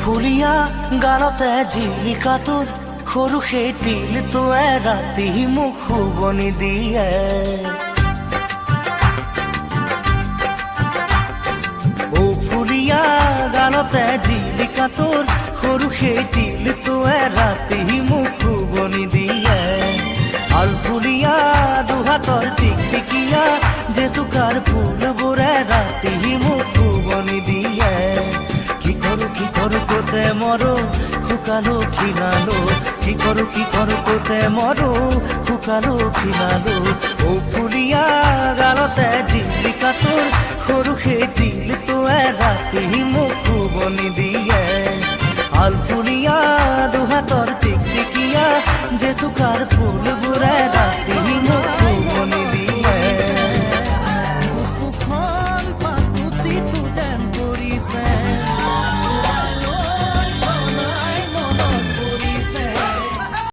ফুলিয়া গানতে জিলিকা তোৰ সৰু সেই দিলটোৱে ৰাতি মোক শুৱনি দিয়ে। ও ফুলিয়া গানতে জিলিকা তোৰ সৰু সেই দিলটোৱে ৰাতি মোক শুৱনি দিয়ে। আল ফুলিয়া দুহাতৰ টিকটিকিয়া জেতুকাৰ ফুলবোৰে ৰাতি মোক শুৱনি দিয়ে। কি কৰো কোতে মৰো শুকালো খিনালো, কি কৰো কোতে মৰো শুকালো খিনালো। ও ফুলিয়া গালতে জিলিকা তোৰ সৰু সেই দিলটোৱে ৰাতি মোক শুৱনি দিয়ে। আল ফুলিয়া দুহাতৰ টিকটিকিয়া জেতুকাৰ ফুলবোৰে ৰাতি